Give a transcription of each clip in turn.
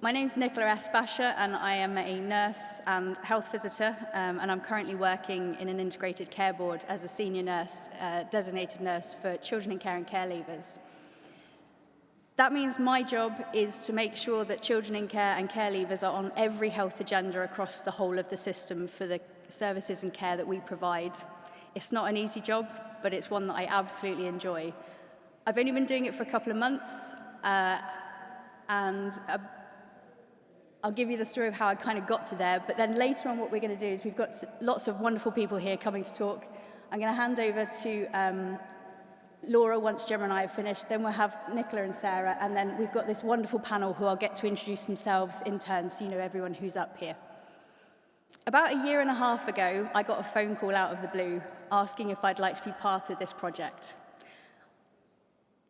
My name's Nicola Eschbaecher, and I am a nurse and health visitor, and I'm currently working in an integrated care board as a senior nurse, designated nurse for children in care and care leavers. That means my job is to make sure that children in care and care leavers are on every health agenda across the whole of the system for the services and care that we provide. It's not an easy job, but it's one that I absolutely enjoy. I've only been doing it for a couple of months, and I'll give you the story of how I kind of got to there, but then later on what we're going to do is we've got lots of wonderful people here coming to talk. I'm going to hand over to Laura once Gemma and I have finished, then we'll have Nicola and Sarah, and then we've got this wonderful panel who I'll get to introduce themselves in turn so you know everyone who's up here. About a year and a half ago, I got a phone call out of the blue asking if I'd like to be part of this project.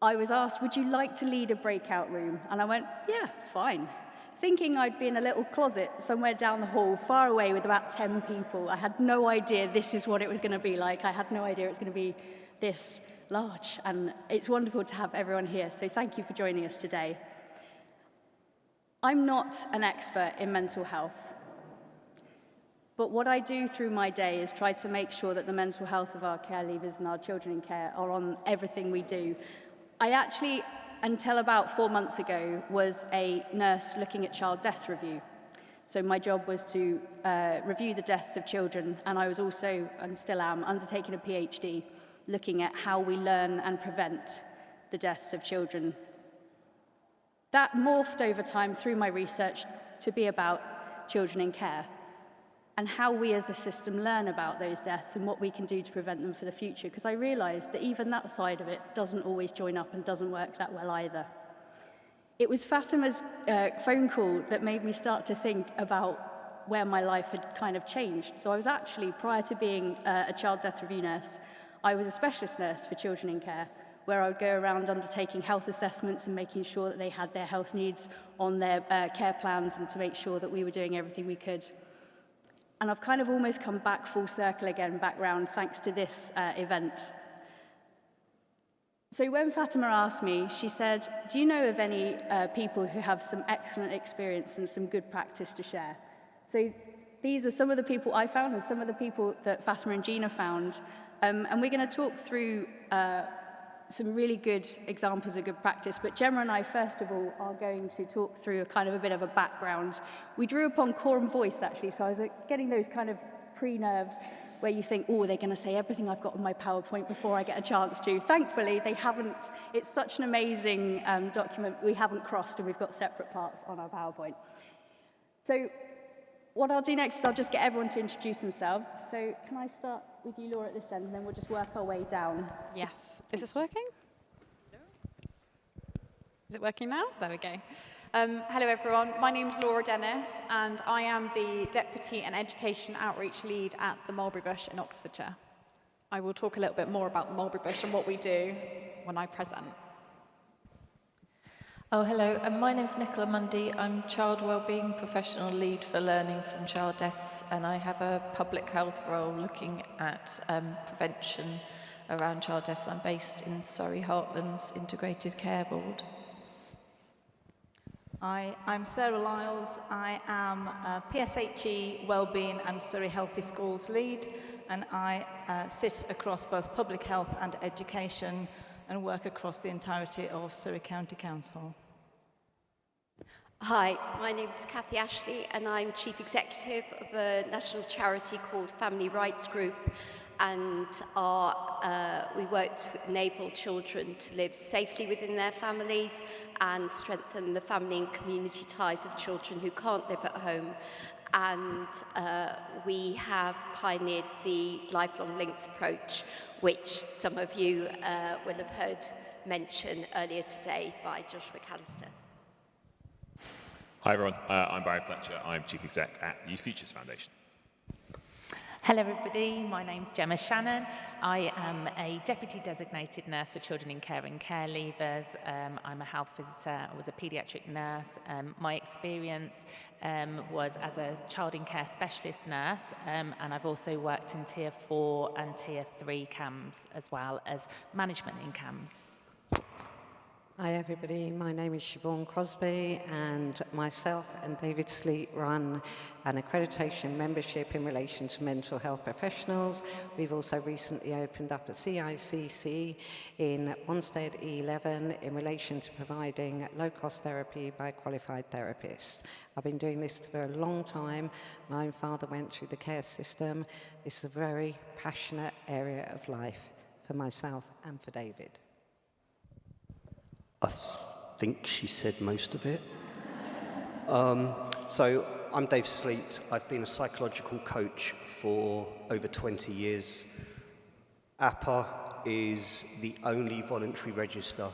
I was asked, would you like to lead a breakout room? And I went, yeah, fine. Thinking I'd be in a little closet somewhere down the hall, far away with about 10 people. I had no idea this is what it was going to be like. I had no idea it was going to be this large, and it's wonderful to have everyone here, so thank you for joining us today. I'm not an expert in mental health, but what I do through my day is try to make sure that the mental health of our care leavers and our children in care are on everything we do. I actually, until about 4 months ago, was a nurse looking at child death review. So my job was to review the deaths of children, and I was also, and still am, undertaking a PhD looking at how we learn and prevent the deaths of children. That morphed over time through my research to be about children in care and how we as a system learn about those deaths and what we can do to prevent them for the future, because I realised that even that side of it doesn't always join up and doesn't work that well either. It was Fatima's phone call that made me start to think about where my life had kind of changed. So I was actually, prior to being a child death review nurse, I was a specialist nurse for children in care, where I would go around undertaking health assessments and making sure that they had their health needs on their care plans and to make sure that we were doing everything we could. And I've kind of almost come back full circle again, back round, thanks to this event. So when Fatima asked me, she said, do you know of any people who have some excellent experience and some good practice to share? So these are some of the people I found and some of the people that Fatima and Gina found. And we're going to talk through some really good examples of good practice. But Gemma and I, first of all, are going to talk through a kind of a bit of a background. We drew upon core and voice, actually, so I was getting those kind of pre-nerves where you think, oh, they're going to say everything I've got on my PowerPoint before I get a chance to. Thankfully, they haven't. It's such an amazing document. We haven't crossed, and we've got separate parts on our PowerPoint. So what I'll do next is I'll just get everyone to introduce themselves. So can I start with you, Laura, at this end, and then we'll just work our way down. Yes. Is this working? No. Is it working now? There we go. Hello, everyone. My name's Laura Dennis, and I am the Deputy and Education Outreach Lead at the Mulberry Bush in Oxfordshire. I will talk a little bit more about the Mulberry Bush and what we do when I present. Oh, hello. My name's Nicola Mundy. I'm Child Wellbeing Professional Lead for Learning from Child Deaths, and I have a public health role looking at prevention around child deaths. I'm based in Surrey Heartlands Integrated Care Board. I'm Sarah Lyles. I am a PSHE Wellbeing and Surrey Healthy Schools Lead, and I sit across both public health and education and work across the entirety of Surrey County Council. Hi, my name is Cathy Ashley, and I'm Chief Executive of a national charity called Family Rights Group, and we work to enable children to live safely within their families and strengthen the family and community ties of children who can't live at home. And we have pioneered the lifelong links approach, which some of you will have heard mentioned earlier today by Josh McAllister. Hi everyone, I'm Barry Fletcher. I'm Chief Exec at Youth Futures Foundation. Hello everybody, my name's Gemma Shannon. I am a Deputy Designated Nurse for Children in Care and Care Leavers. I'm a health visitor, I was a paediatric nurse. My experience was as a child in care specialist nurse, and I've also worked in Tier 4 and Tier 3 CAMS as well as management in CAMS. Hi everybody, my name is Siobhan Crosby, and myself and David Sleet run an accreditation membership in relation to mental health professionals. We've also recently opened up a CICC in Wanstead E11 in relation to providing low-cost therapy by qualified therapists. I've been doing this for a long time. My own father went through the care system. It's a very passionate area of life for myself and for David. I think she said most of it. So I'm Dave Sleet. I've been a psychological coach for over 20 years. APA is the only voluntary register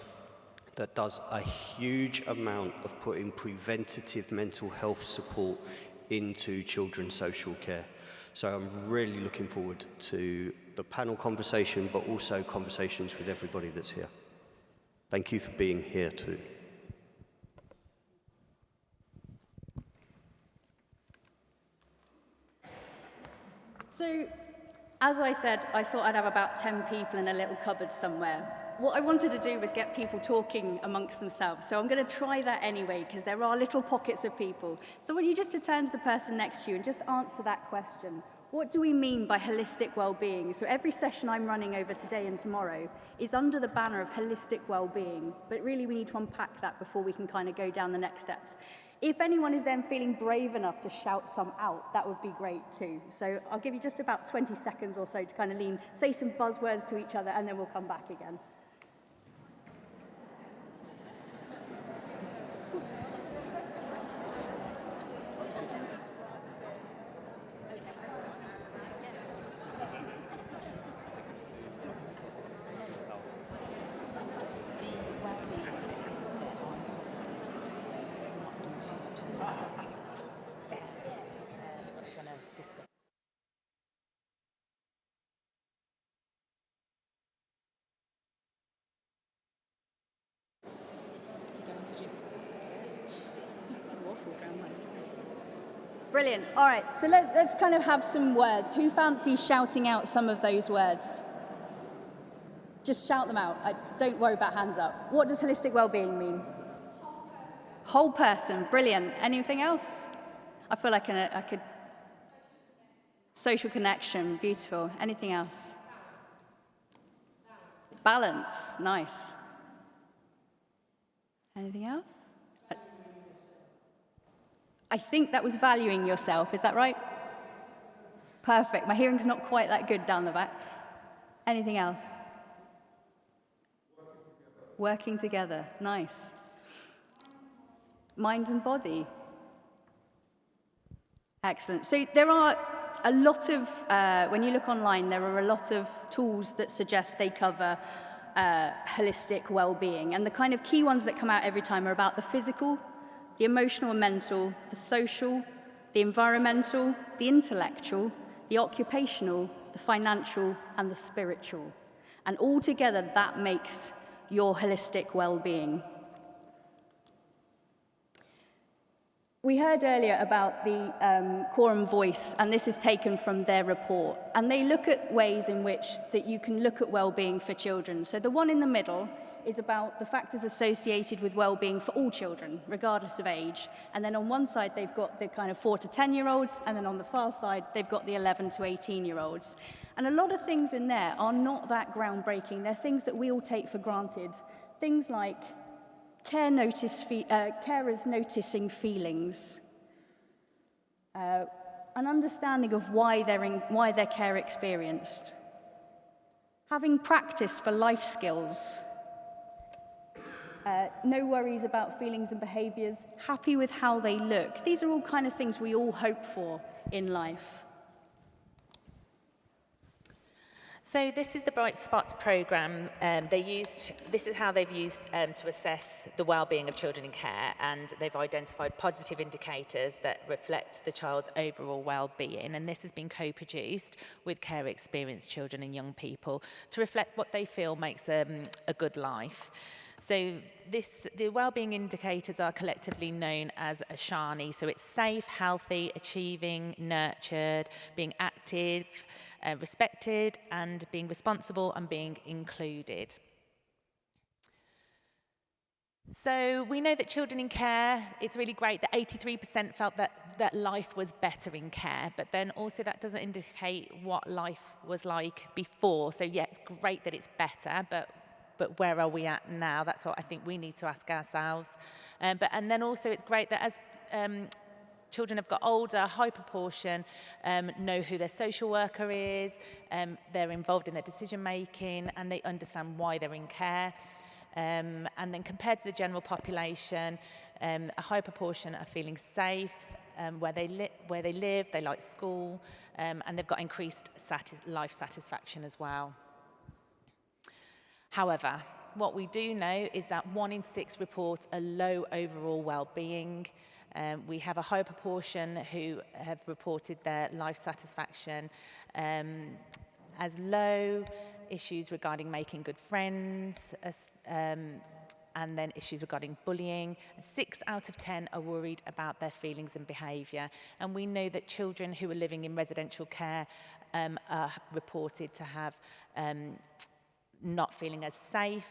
that does a huge amount of putting preventative mental health support into children's social care. So I'm really looking forward to the panel conversation, but also conversations with everybody that's here. Thank you for being here too. So, as I said, I thought I'd have about 10 people in a little cupboard somewhere. What I wanted to do was get people talking amongst themselves. So I'm going to try that anyway, because there are little pockets of people. So I want you just to turn to the person next to you and just answer that question. What do we mean by holistic well-being? So every session I'm running over today and tomorrow is under the banner of holistic well-being, but really we need to unpack that before we can kind of go down the next steps. If anyone is then feeling brave enough to shout some out, that would be great too. So I'll give you just about 20 seconds or so to kind of say some buzzwords to each other, and then we'll come back again. Brilliant. All right, so let's kind of have some words. Who fancies shouting out some of those words? Just shout them out. Don't worry about hands up. What does holistic well-being mean? Whole person. Brilliant. Anything else? I feel like I could... Social connection. Beautiful. Anything else? Balance. Nice. Anything else? I think that was valuing yourself, is that right? Perfect. My hearing's not quite that good down the back. Anything else? Working together. Nice. Mind and body. Excellent. So there are a lot of, when you look online, there are a lot of tools that suggest they cover holistic well-being. And the kind of key ones that come out every time are about the physical, the emotional and mental, the social, the environmental, the intellectual, the occupational, the financial, and the spiritual. And all together, that makes your holistic well-being. We heard earlier about the Quorum Voice, and this is taken from their report. And they look at ways in which that you can look at well-being for children. So the one in the middle is about the factors associated with well-being for all children, regardless of age. And then on one side, they've got the kind of 4 to 10-year-olds, and then on the far side, they've got the 11 to 18-year-olds. And a lot of things in there are not that groundbreaking. They're things that we all take for granted. Things like carers noticing feelings, an understanding of why their care experienced, having practice for life skills, no worries about feelings and behaviours, happy with how they look. These are all kind of things we all hope for in life. So this is the Bright Spots programme. This is how they've used to assess the well-being of children in care, and they've identified positive indicators that reflect the child's overall well-being, and this has been co-produced with care experienced children and young people to reflect what they feel makes them a good life. So the wellbeing indicators are collectively known as Ashani. So it's safe, healthy, achieving, nurtured, being active, respected, and being responsible and being included. So we know that children in care, it's really great that 83% felt that life was better in care, but then also that doesn't indicate what life was like before. So yeah, it's great that it's better, but where are we at now? That's what I think we need to ask ourselves. And then also it's great that as children have got older, a high proportion know who their social worker is, they're involved in their decision making, and they understand why they're in care. And then compared to the general population, a high proportion are feeling safe where they live, they like school, and they've got increased life satisfaction as well. However, what we do know is that 1 in 6 report a low overall well-being. We have a high proportion who have reported their life satisfaction as low, issues regarding making good friends, and then issues regarding bullying. 6 out of 10 are worried about their feelings and behaviour. And we know that children who are living in residential care are reported to have not feeling as safe,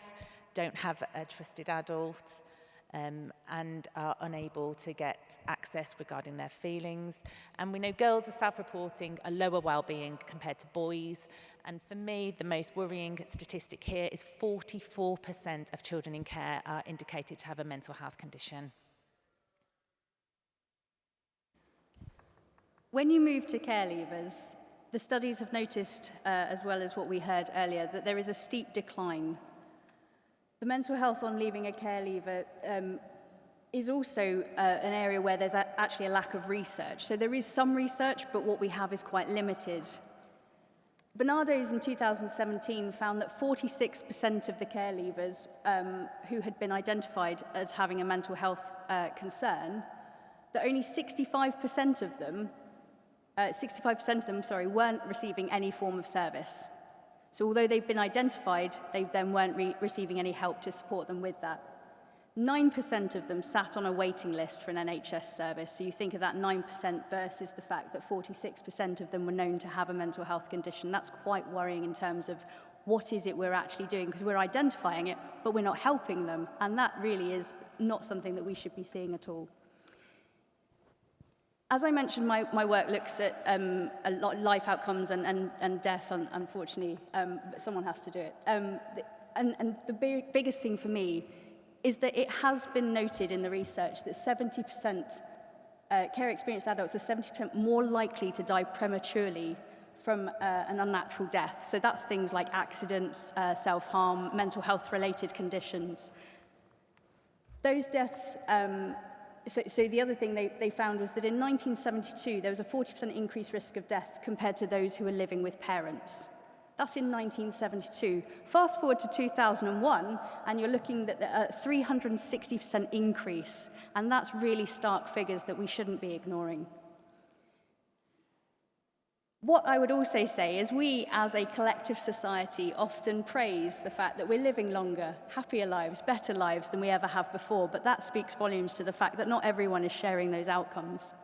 don't have a trusted adult, and are unable to get access regarding their feelings. And we know girls are self-reporting a lower well-being compared to boys. And for me, the most worrying statistic here is 44% of children in care are indicated to have a mental health condition. When you move to care leavers, the studies have noticed, as well as what we heard earlier, that there is a steep decline. The mental health on leaving a care leaver is also an area where there's actually a lack of research. So there is some research, but what we have is quite limited. Barnardo's in 2017 found that 46% of the care leavers who had been identified as having a mental health concern, that only 65% of them weren't receiving any form of service. So although they've been identified, they then weren't receiving any help to support them with that. 9% of them sat on a waiting list for an NHS service. So you think of that 9% versus the fact that 46% of them were known to have a mental health condition. That's quite worrying in terms of what is it we're actually doing, because we're identifying it, but we're not helping them. And that really is not something that we should be seeing at all. As I mentioned, my work looks at a lot of life outcomes and death, unfortunately, but someone has to do it. And the biggest thing for me is that it has been noted in the research that 70% care-experienced adults are 70% more likely to die prematurely from an unnatural death. So that's things like accidents, self-harm, mental health-related conditions. Those deaths... So the other thing they found was that in 1972, there was a 40% increased risk of death compared to those who were living with parents. That's in 1972. Fast forward to 2001, and you're looking at a 360% increase. And that's really stark figures that we shouldn't be ignoring. What I would also say is we, as a collective society, often praise the fact that we're living longer, happier lives, better lives than we ever have before, but that speaks volumes to the fact that not everyone is sharing those outcomes.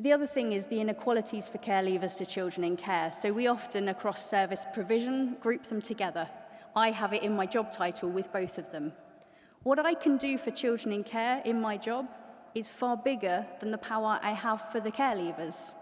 The other thing is the inequalities for care leavers to children in care. So we often, across service provision, group them together. I have it in my job title with both of them. What I can do for children in care in my job is far bigger than the power I have for the care leavers.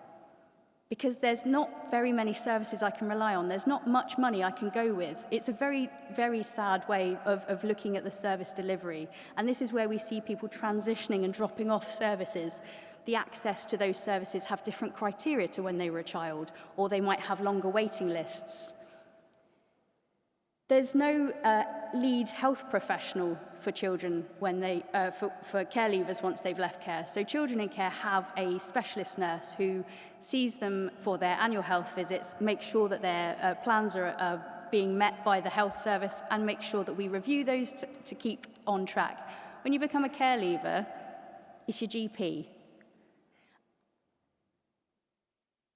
Because there's not very many services I can rely on. There's not much money I can go with. It's a very, very sad way of looking at the service delivery. And this is where we see people transitioning and dropping off services. The access to those services have different criteria to when they were a child, or they might have longer waiting lists. There's no lead health professional for children when for care leavers once they've left care. So children in care have a specialist nurse who sees them for their annual health visits, makes sure that their plans are being met by the health service, and make sure that we review those to keep on track. When you become a care leaver, it's your GP.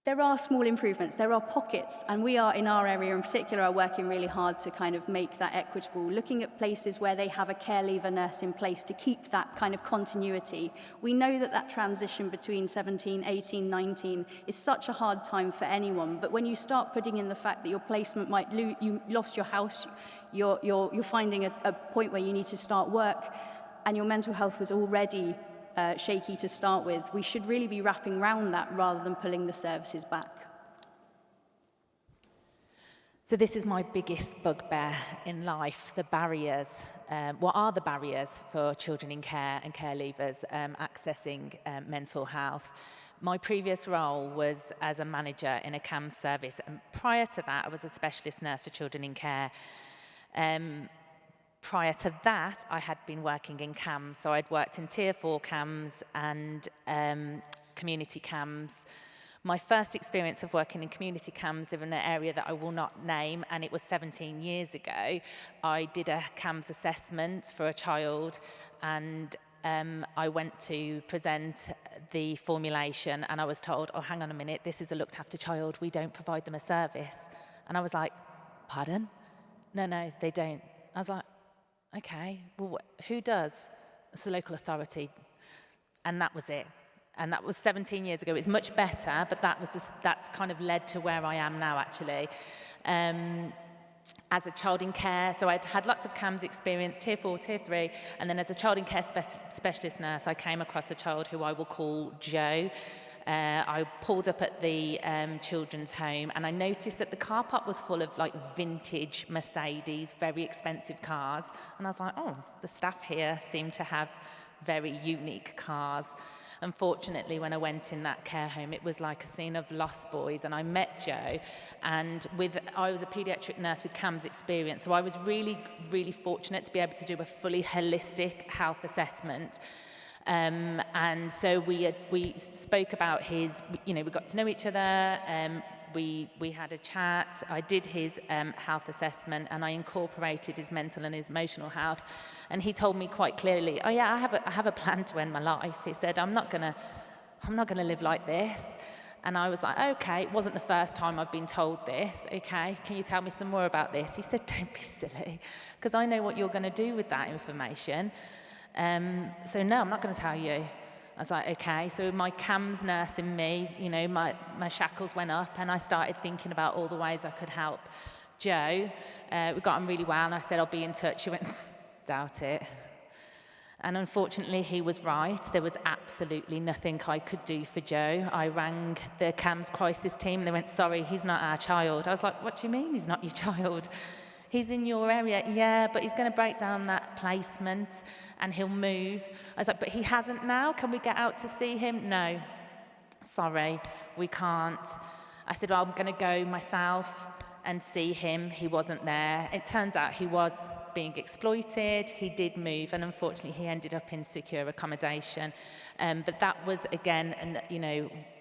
There are small improvements, there are pockets, and we are, in our area in particular, are working really hard to kind of make that equitable, looking at places where they have a care leaver nurse in place to keep that kind of continuity. We know that that transition between 17, 18, 19 is such a hard time for anyone, but when you start putting in the fact that your placement might you lost your house, you're finding a point where you need to start work and your mental health was already shaky to start with, we should really be wrapping around that rather than pulling the services back. So this is my biggest bugbear in life, the barriers. What are the barriers for children in care and care leavers accessing mental health? My previous role was as a manager in a CAMS service, and prior to that I was a specialist nurse for children in care. Prior to that, I had been working in CAMS, so I'd worked in Tier 4 CAMS and community CAMS. My first experience of working in community CAMS in an area that I will not name, and it was 17 years ago. I did a CAMS assessment for a child, and I went to present the formulation, and I was told, oh, hang on a minute, this is a looked after child, we don't provide them a service. And I was like, pardon? No, they don't. I was like, okay, well, who does? It's the local authority. And that was it. And that was 17 years ago. It's much better, but that's kind of led to where I am now, actually. As a child in care, so I'd had lots of CAMS experience, Tier 4, Tier 3, and then as a child in care specialist nurse, I came across a child who I will call Joe. I pulled up at the children's home and I noticed that the car park was full of like vintage Mercedes, very expensive cars. And I was like, oh, the staff here seem to have very unique cars. Unfortunately, when I went in that care home, it was like a scene of Lost Boys, and I met Joe, and I was a paediatric nurse with CAMS experience, so I was really, really fortunate to be able to do a fully holistic health assessment. And so we spoke about we got to know each other, we had a chat, I did his health assessment, and I incorporated his mental and his emotional health, and he told me quite clearly, oh yeah, I have a plan to end my life. He said, I'm not gonna live like this. And I was like, okay, it wasn't the first time I've been told this. Okay, can you tell me some more about this? He said, don't be silly, because I know what you're going to do with that information. So no, I'm not going to tell you. I was like, okay. So my CAMS nurse in me, my shackles went up, and I started thinking about all the ways I could help Joe. We got on really well, and I said, I'll be in touch. She went, doubt it. And unfortunately, he was right. There was absolutely nothing I could do for Joe. I rang the CAMS crisis team. They went, sorry, he's not our child. I was like, what do you mean he's not your child? He's in your area. Yeah, but he's going to break down that placement and he'll move. I was like, but he hasn't now. Can we get out to see him? No. Sorry, we can't. I said, well, I'm going to go myself and see him. He wasn't there. It turns out he was being exploited. He did move, and unfortunately he ended up in secure accommodation. But that was, again,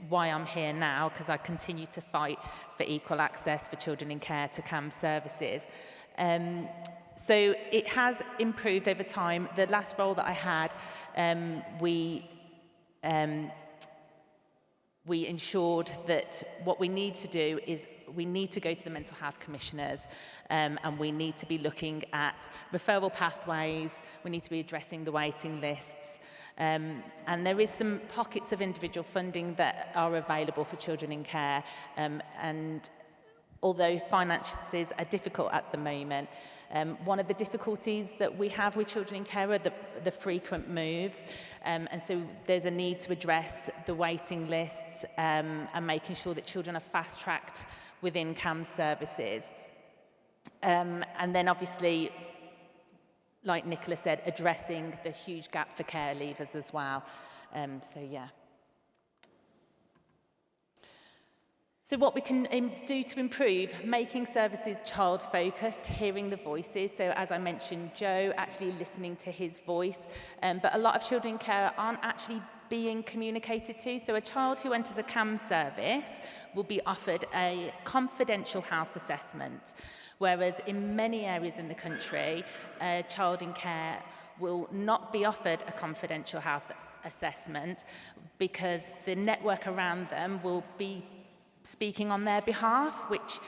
why I'm here now, because I continue to fight for equal access for children in care to CAMS services. So it has improved over time. The last role that I had, we ensured that what we need to do is we need to go to the mental health commissioners, and we need to be looking at referral pathways. We need to be addressing the waiting lists. And there is some pockets of individual funding that are available for children in care. And although finances are difficult at the moment, one of the difficulties that we have with children in care are the frequent moves. And so there's a need to address the waiting lists and making sure that children are fast-tracked within CAMS services. And then obviously, like Nicola said, addressing the huge gap for care leavers as well. So yeah. So what we can do to improve, making services child-focused, hearing the voices. So as I mentioned, Joe, actually listening to his voice. But a lot of children in care aren't actually being communicated to. So a child who enters a CAMS service will be offered a confidential health assessment, whereas in many areas in the country, a child in care will not be offered a confidential health assessment because the network around them will be speaking on their behalf, which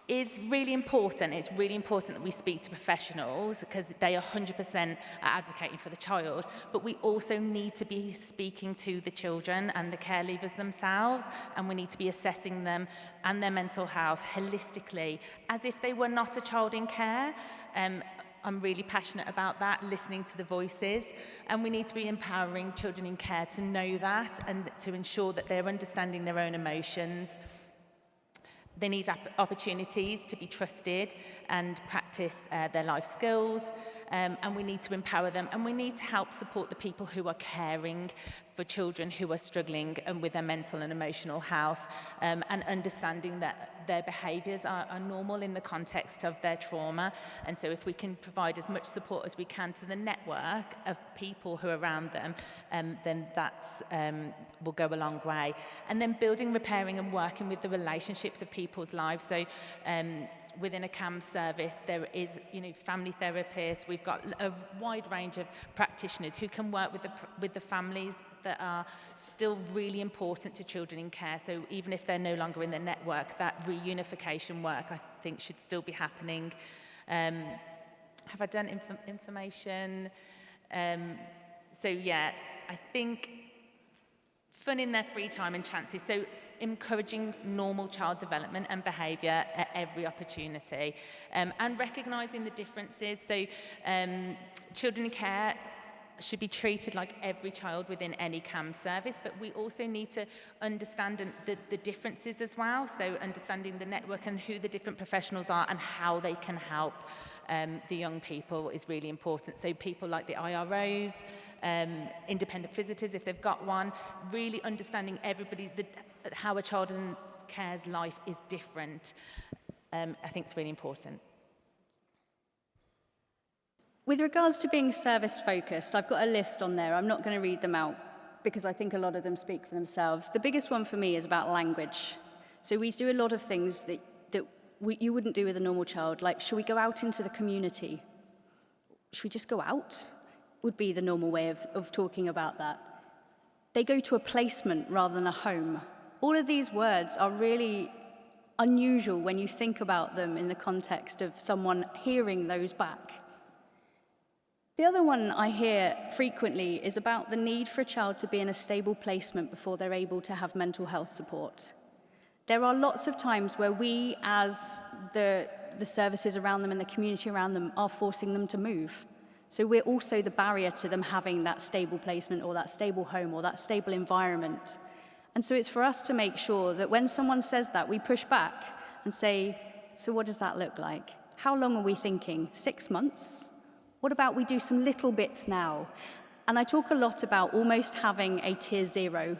is really important. It's really important that we speak to professionals because they 100% are advocating for the child, but we also need to be speaking to the children and the care leavers themselves, and we need to be assessing them and their mental health holistically as if they were not a child in care. I'm really passionate about that, listening to the voices, and we need to be empowering children in care to know that and to ensure that they're understanding their own emotions. They need opportunities to be trusted and practice their life skills, and we need to empower them, and we need to help support the people who are caring for children who are struggling with their mental and emotional health, and understanding that their behaviours are normal in the context of their trauma. And so if we can provide as much support as we can to the network of people who are around them, then that's will go a long way. And then building, repairing and working with the relationships of people's lives. So within a CAM service, there is, family therapists. We've got a wide range of practitioners who can work with the families that are still really important to children in care. So even if they're no longer in the network, that reunification work, I think, should still be happening. Have I done information? So yeah, I think fun in their free time and chances. So encouraging normal child development and behaviour at every opportunity, and recognising the differences. So children in care should be treated like every child within any CAM service, but we also need to understand the differences as well. So understanding the network and who the different professionals are and how they can help the young people is really important. So people like the IROs, independent visitors if they've got one, really understanding how a child in care's life is different, I think it's really important. With regards to being service-focused, I've got a list on there. I'm not going to read them out because I think a lot of them speak for themselves. The biggest one for me is about language. So we do a lot of things that you wouldn't do with a normal child, like, should we go out into the community? Should we just go out? Would be the normal way of talking about that. They go to a placement rather than a home. All of these words are really unusual when you think about them in the context of someone hearing those back. The other one I hear frequently is about the need for a child to be in a stable placement before they're able to have mental health support. There are lots of times where we, as the services around them and the community around them, are forcing them to move. So we're also the barrier to them having that stable placement or that stable home or that stable environment. And so it's for us to make sure that when someone says that, we push back and say, so what does that look like? How long are we thinking? 6 months? What about we do some little bits now? And I talk a lot about almost having a tier 0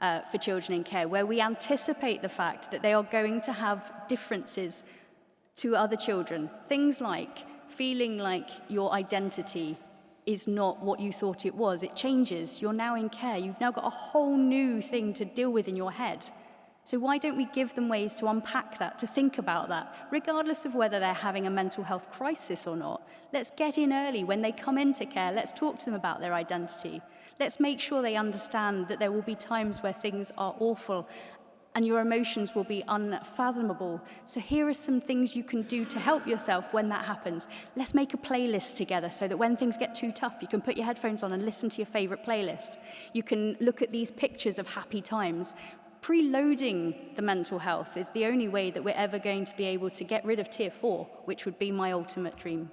for children in care, where we anticipate the fact that they are going to have differences to other children. Things like feeling like your identity is not what you thought it was. It changes. You're now in care. You've now got a whole new thing to deal with in your head. So why don't we give them ways to unpack that, to think about that, regardless of whether they're having a mental health crisis or not? Let's get in early. When they come into care, let's talk to them about their identity. Let's make sure they understand that there will be times where things are awful and your emotions will be unfathomable. So here are some things you can do to help yourself when that happens. Let's make a playlist together so that when things get too tough, you can put your headphones on and listen to your favorite playlist. You can look at these pictures of happy times. Preloading the mental health is the only way that we're ever going to be able to get rid of tier 4, which would be my ultimate dream.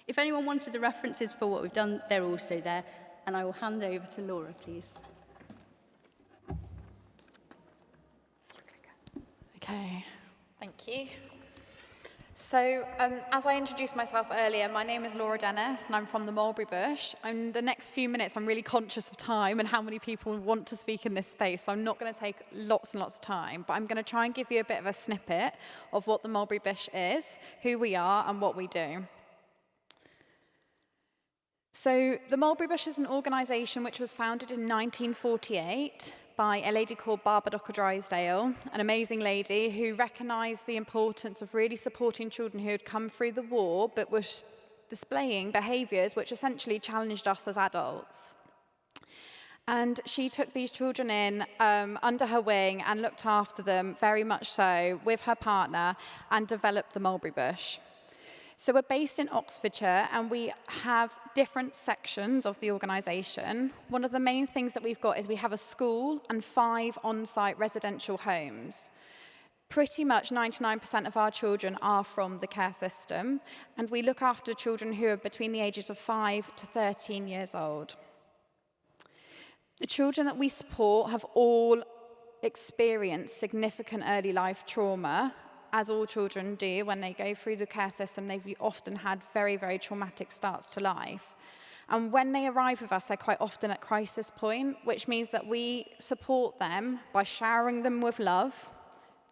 If anyone wanted the references for what we've done, they're also there. And I will hand over to Laura, please. Okay, thank you. So, as I introduced myself earlier, my name is Laura Dennis, and I'm from the Mulberry Bush. The next few minutes, I'm really conscious of time and how many people want to speak in this space, so I'm not going to take lots and lots of time, but I'm going to try and give you a bit of a snippet of what the Mulberry Bush is, who we are, and what we do. So, the Mulberry Bush is an organisation which was founded in 1948 by a lady called Barbara Drysdale, an amazing lady who recognised the importance of really supporting children who had come through the war but were displaying behaviours which essentially challenged us as adults. And she took these children in under her wing and looked after them very much so with her partner and developed the Mulberry Bush. So we're based in Oxfordshire and we have different sections of the organisation. One of the main things that we've got is we have a school and 5 on-site residential homes. Pretty much 99% of our children are from the care system, and we look after children who are between the ages of 5 to 13 years old. The children that we support have all experienced significant early life trauma, as all children do when they go through the care system. They've often had very, very traumatic starts to life. And when they arrive with us, they're quite often at crisis point, which means that we support them by showering them with love,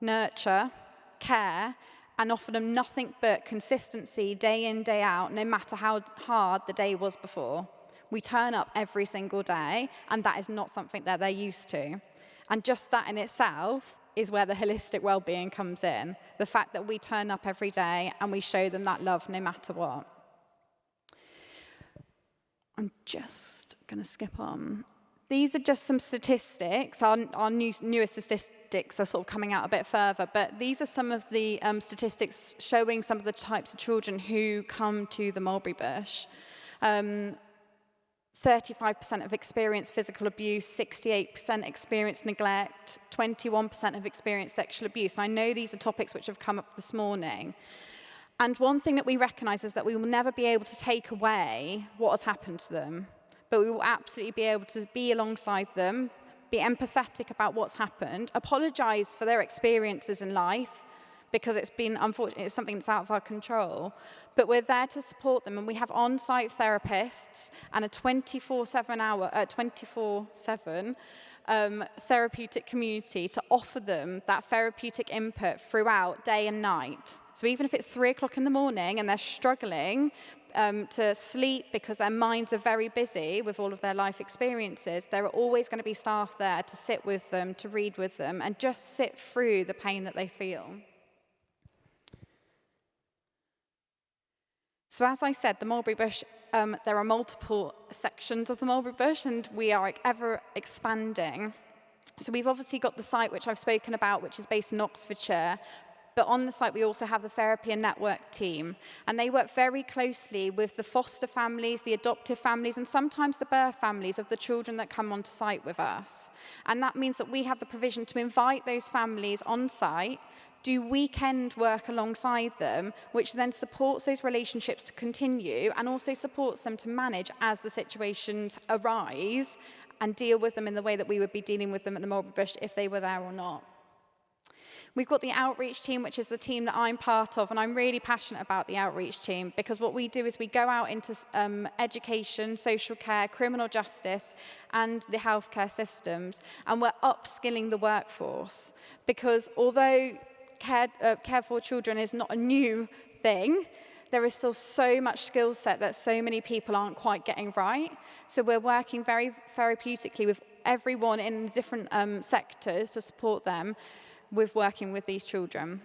nurture, care, and offer them nothing but consistency day in, day out, no matter how hard the day was before. We turn up every single day, and that is not something that they're used to. And just that in itself is where the holistic well-being comes in. The fact that we turn up every day and we show them that love no matter what. I'm just going to skip on. These are just some statistics. Our newest statistics are sort of coming out a bit further, but these are some of the statistics showing some of the types of children who come to the Mulberry Bush. 35% have experienced physical abuse, 68% experienced neglect, 21% have experienced sexual abuse. And I know these are topics which have come up this morning. And one thing that we recognise is that we will never be able to take away what has happened to them, but we will absolutely be able to be alongside them, be empathetic about what's happened, apologise for their experiences in life, because it's been, unfortunately, it's something that's out of our control. But we're there to support them, and we have on-site therapists and a 24/7 therapeutic community to offer them that therapeutic input throughout day and night. So even if it's 3 o'clock in the morning and they're struggling to sleep because their minds are very busy with all of their life experiences, there are always going to be staff there to sit with them, to read with them, and just sit through the pain that they feel. So as I said, the Mulberry Bush, there are multiple sections of the Mulberry Bush, and we are ever expanding. So we've obviously got the site which I've spoken about, which is based in Oxfordshire, but on the site we also have the therapy and network team, and they work very closely with the foster families, the adoptive families, and sometimes the birth families of the children that come onto site with us. And that means that we have the provision to invite those families on site, do weekend work alongside them, which then supports those relationships to continue and also supports them to manage as the situations arise and deal with them in the way that we would be dealing with them at the Mulberry Bush if they were there or not. We've got the outreach team, which is the team that I'm part of, and I'm really passionate about the outreach team because what we do is we go out into education, social care, criminal justice, and the healthcare systems, and we're upskilling the workforce because although care for children is not a new thing, there is still so much skill set that so many people aren't quite getting right. So we're working very therapeutically with everyone in different sectors to support them with working with these children.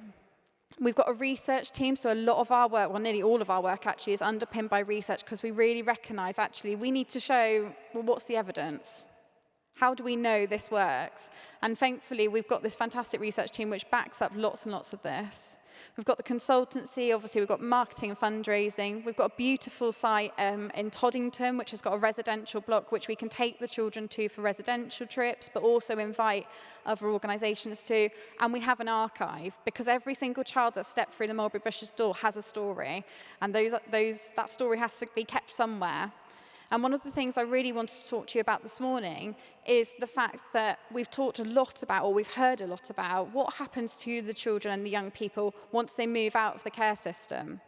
We've got a research team, so a lot of our work, well, nearly all of our work actually is underpinned by research because we really recognise actually we need to show, well, what's the evidence? How do we know this works? And thankfully, we've got this fantastic research team which backs up lots and lots of this. We've got the consultancy, obviously we've got marketing and fundraising. We've got a beautiful site in Toddington, which has got a residential block which we can take the children to for residential trips, but also invite other organisations to. And we have an archive, because every single child that stepped through the Mulberry Bush's door has a story. And that story has to be kept somewhere. And one of the things I really wanted to talk to you about this morning is the fact that we've talked a lot about, or we've heard a lot about, what happens to the children and the young people once they move out of the care system.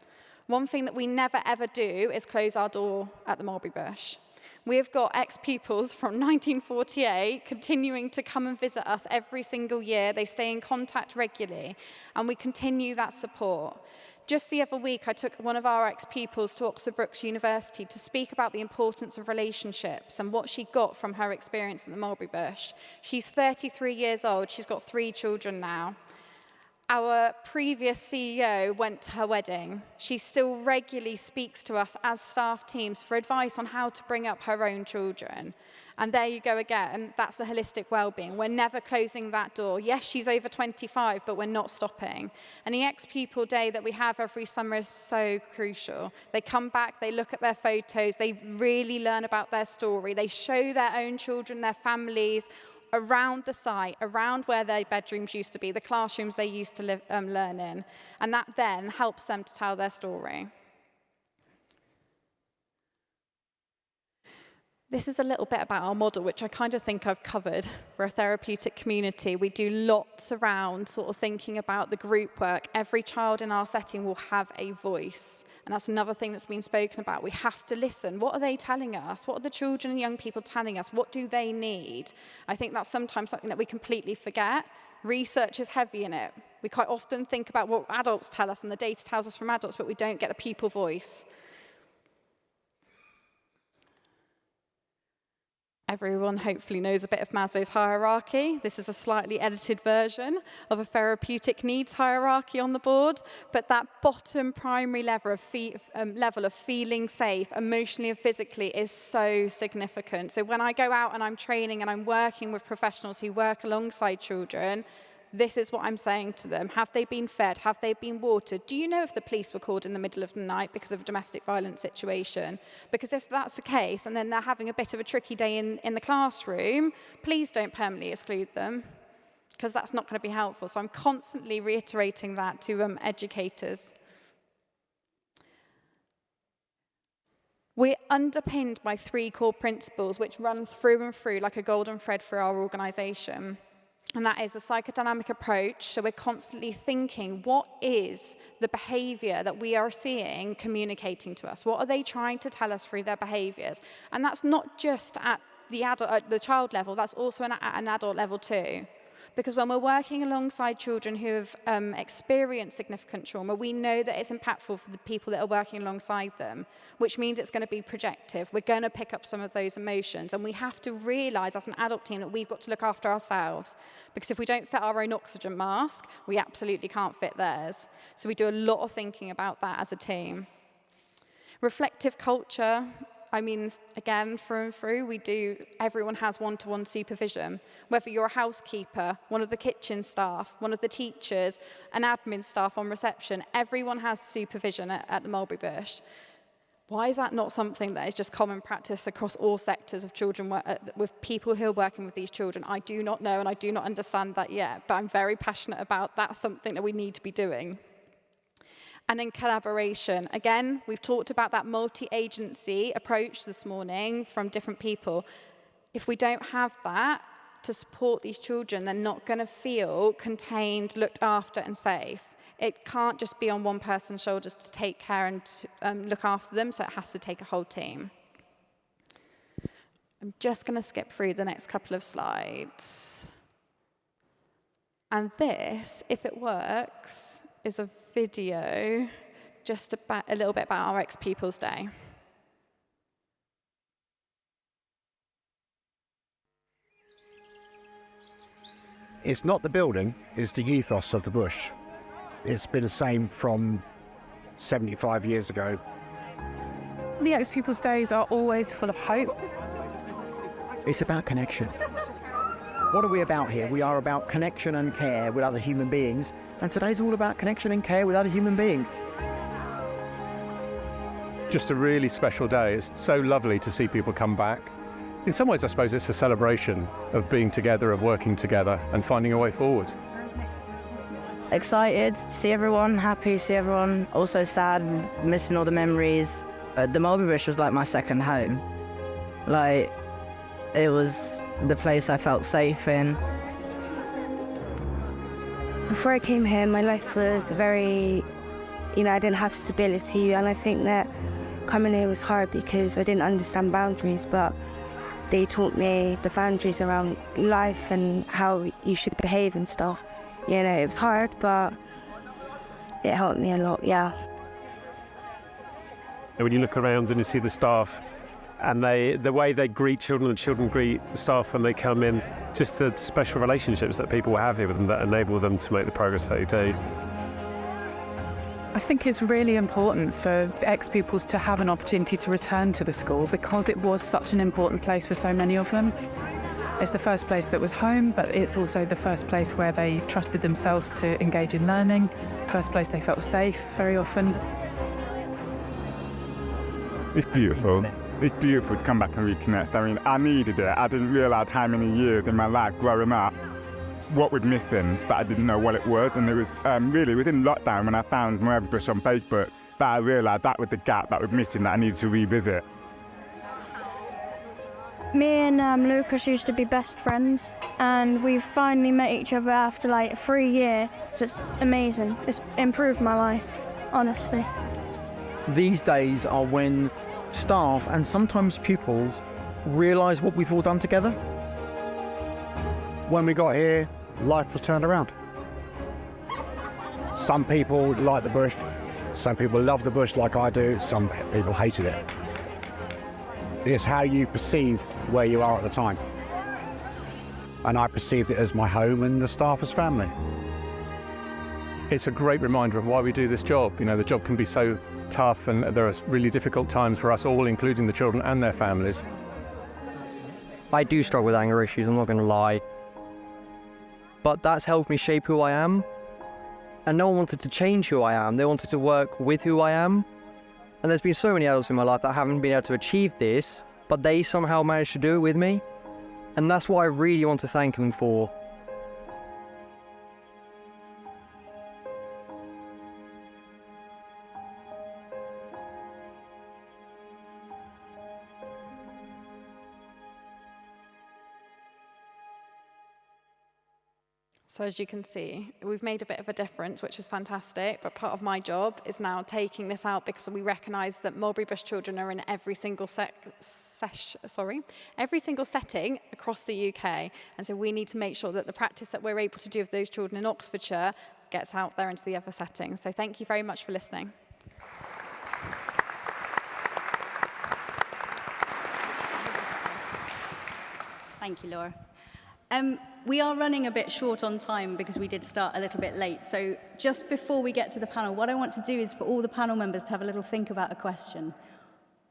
One thing that we never ever do is close our door at the Mulberry Bush. We have got ex-pupils from 1948 continuing to come and visit us every single year. They stay in contact regularly, and we continue that support. Just the other week, I took one of our ex-pupils to Oxford Brookes University to speak about the importance of relationships and what she got from her experience at the Mulberry Bush. She's 33 years old. She's got 3 children now. Our previous CEO went to her wedding. She still regularly speaks to us as staff teams for advice on how to bring up her own children. And there you go again, that's the holistic well-being. We're never closing that door. Yes, she's over 25, but we're not stopping. And the ex-pupil day that we have every summer is so crucial. They come back, they look at their photos, they really learn about their story, they show their own children, their families, around the site, around where their bedrooms used to be, the classrooms they used to learn in. And that then helps them to tell their story. This is a little bit about our model, which I kind of think I've covered. We're a therapeutic community. We do lots around sort of thinking about the group work. Every child in our setting will have a voice. And that's another thing that's been spoken about. We have to listen. What are they telling us? What are the children and young people telling us? What do they need? I think that's sometimes something that we completely forget. Research is heavy in it. We quite often think about what adults tell us and the data tells us from adults, but we don't get the pupil voice. Everyone hopefully knows a bit of Maslow's hierarchy. This is a slightly edited version of a therapeutic needs hierarchy on the board, but that bottom primary level of feeling safe, emotionally and physically, is so significant. So when I go out and I'm training and I'm working with professionals who work alongside children, this is what I'm saying to them. Have they been fed? Have they been watered? Do you know if the police were called in the middle of the night because of a domestic violence situation? Because if that's the case, and then they're having a bit of a tricky day in the classroom, please don't permanently exclude them, because that's not going to be helpful. So I'm constantly reiterating that to educators. We're underpinned by 3 core principles which run through and through like a golden thread for our organisation. And that is a psychodynamic approach. So we're constantly thinking, what is the behaviour that we are seeing communicating to us? What are they trying to tell us through their behaviours? And that's not just at the child level, that's also at an adult level too. Because when we're working alongside children who have experienced significant trauma, we know that it's impactful for the people that are working alongside them, which means it's going to be projective. We're going to pick up some of those emotions. And we have to realise as an adult team that we've got to look after ourselves. Because if we don't fit our own oxygen mask, we absolutely can't fit theirs. So we do a lot of thinking about that as a team. Reflective culture. I mean, again, through and through, everyone has one-to-one supervision. Whether you're a housekeeper, one of the kitchen staff, one of the teachers, an admin staff on reception, everyone has supervision at the Mulberry Bush. Why is that not something that is just common practice across all sectors of children, with people who are working with these children? I do not know, and I do not understand that yet, but I'm very passionate about that's something that we need to be doing. And then collaboration. Again, we've talked about that multi-agency approach this morning from different people. If we don't have that to support these children, they're not going to feel contained, looked after, and safe. It can't just be on one person's shoulders to take care and look after them, so it has to take a whole team. I'm just going to skip through the next couple of slides. And this, if it works, is a video just about a little bit about our ex-pupils day. It's not the building, it's the ethos of the Bush. It's been the same from 75 years ago. The ex-pupils days are always full of hope. It's about connection. What are we about here? We are about connection and care with other human beings, and today's all about connection and care with other human beings. Just a really special day. It's so lovely to see people come back. In some ways, I suppose it's a celebration of being together, of working together and finding a way forward. Excited to see everyone, happy to see everyone, also sad, missing all the memories. The Mulberry Bush was like my second home. Like, it was the place I felt safe in. Before I came here, my life was very, I didn't have stability, and I think that coming here was hard because I didn't understand boundaries, but they taught me the boundaries around life and how you should behave and stuff. It was hard, but it helped me a lot, yeah. And when you look around and you see the staff And the way they greet children and children greet the staff when they come in, just the special relationships that people have here with them that enable them to make the progress they do. I think it's really important for ex-pupils to have an opportunity to return to the school because it was such an important place for so many of them. It's the first place that was home, but it's also the first place where they trusted themselves to engage in learning, first place they felt safe very often. It's beautiful. It's beautiful to come back and reconnect. I mean, I needed it. I didn't realise how many years in my life growing up what was missing, that I didn't know what it was. And it was really within lockdown when I found Eschbaecher on Facebook that I realised that was the gap that was missing that I needed to revisit. Me and Lucas used to be best friends, and we've finally met each other after like 3 years. So it's amazing. It's improved my life, honestly. These days are when staff and sometimes pupils realise what we've all done together. When we got here, life was turned around. Some people like the bush, some people love the bush like I do, some people hated it. It's how you perceive where you are at the time. And I perceived it as my home and the staff as family. It's a great reminder of why we do this job. You know, the job can be so tough and there are really difficult times for us all, including the children and their families. I do struggle with anger issues, I'm not going to lie. But that's helped me shape who I am. And no one wanted to change who I am, they wanted to work with who I am. And there's been so many adults in my life that haven't been able to achieve this, but they somehow managed to do it with me. And that's what I really want to thank them for. So as you can see, we've made a bit of a difference, which is fantastic, but part of my job is now taking this out because we recognise that Mulberry Bush children are in every single every single setting across the UK, and so we need to make sure that the practice that we're able to do with those children in Oxfordshire gets out there into the other settings. So thank you very much for listening. Thank you, Laura. We are running a bit short on time because we did start a little bit late. So just before we get to the panel, what I want to do is for all the panel members to have a little think about a question.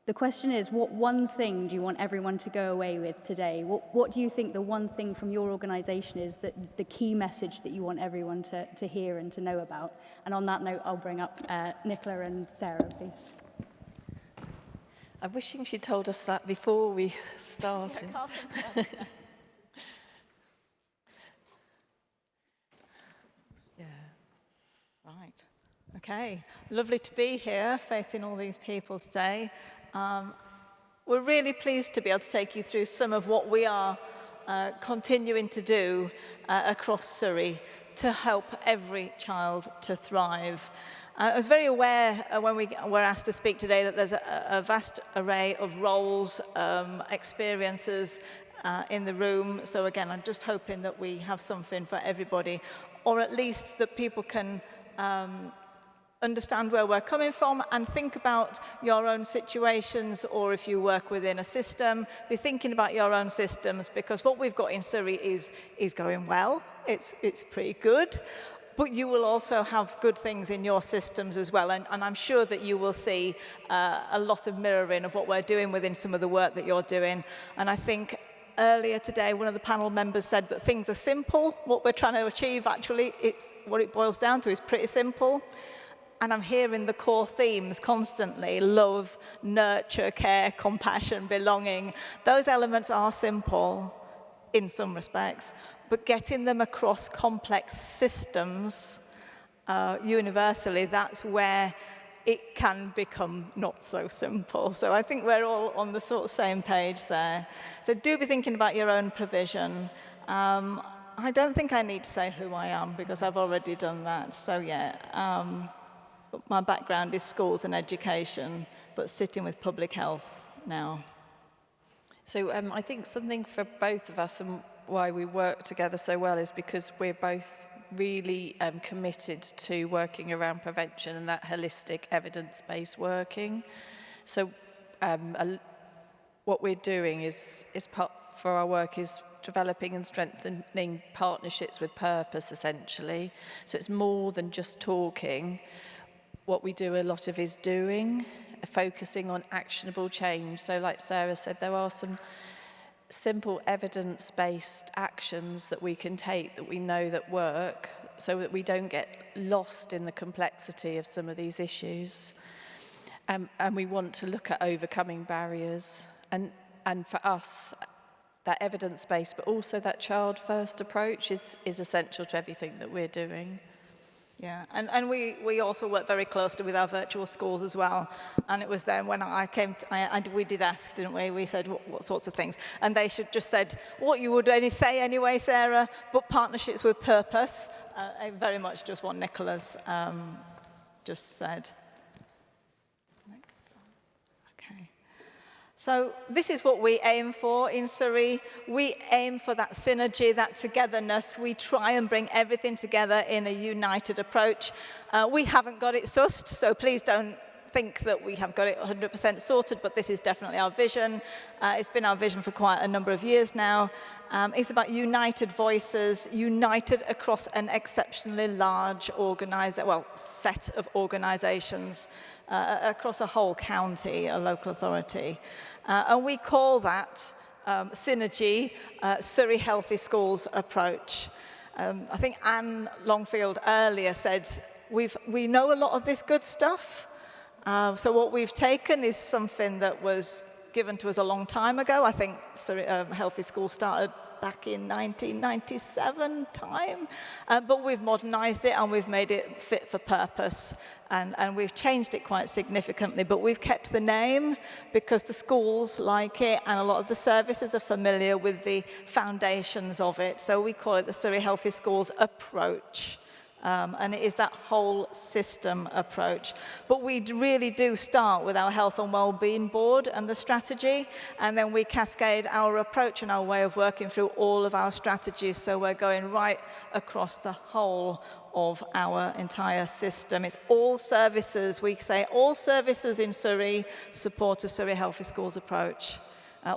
The question is, what one thing do you want everyone to go away with today? What do you think the one thing from your organisation is, that the key message that you want everyone to hear and to know about? And on that note, I'll bring up Nicola and Sarah, please. I'm wishing she'd told us that before we started. Right. Okay. Lovely to be here, facing all these people today. We're really pleased to be able to take you through some of what we are continuing to do across Surrey to help every child to thrive. I was very aware when we were asked to speak today that there's a vast array of roles, experiences in the room. So again, I'm just hoping that we have something for everybody, or at least that people can understand where we're coming from and think about your own situations, or if you work within a system, be thinking about your own systems, because what we've got in Surrey is going well. It's pretty good. But you will also have good things in your systems as well. And I'm sure that you will see a lot of mirroring of what we're doing within some of the work that you're doing. And I think earlier today, one of the panel members said that things are simple. What we're trying to achieve, actually, what it boils down to is pretty simple. And I'm hearing the core themes constantly: love, nurture, care, compassion, belonging. Those elements are simple in some respects, but getting them across complex systems universally, that's where it can become not so simple. So I think we're all on the sort of same page there. So do be thinking about your own provision. I don't think I need to say who I am because I've already done that. So yeah, my background is schools and education, but sitting with public health now. So I think something for both of us and why we work together so well is because we're both really committed to working around prevention and that holistic evidence-based working. So what we're doing is part for our work is developing and strengthening partnerships with purpose, essentially. So it's more than just talking. What we do a lot of is doing, focusing on actionable change. So like Sarah said, there are some simple evidence-based actions that we can take that we know that work, so that we don't get lost in the complexity of some of these issues. And we want to look at overcoming barriers. And for us, that evidence-based, but also that child-first approach is essential to everything that we're doing. Yeah, and we also work very closely with our virtual schools as well. And it was then when I came, we did ask, didn't we? We said what sorts of things. And they should just said, what you would only say anyway, Sarah, but partnerships with purpose. Very much just what Nicola's just said. Okay. So this is what we aim for in Surrey. We aim for that synergy, that togetherness. We try and bring everything together in a united approach. We haven't got it sussed, so please don't think that we have got it 100% sorted, but this is definitely our vision. It's been our vision for quite a number of years now. It's about united voices, united across an exceptionally large set of organisations, across a whole county, a local authority. And we call that synergy, Surrey Healthy Schools approach. I think Anne Longfield earlier said, we know a lot of this good stuff. So what we've taken is something that was given to us a long time ago. I think Surrey Healthy Schools started back in 1997 time, but we've modernised it and we've made it fit for purpose. And we've changed it quite significantly, but we've kept the name because the schools like it and a lot of the services are familiar with the foundations of it. So we call it the Surrey Healthy Schools approach. And it is that whole system approach. But we really do start with our Health and Wellbeing Board and the strategy, and then we cascade our approach and our way of working through all of our strategies. So we're going right across the whole of our entire system. It's all services. We say all services in Surrey support a Surrey Healthy Schools approach.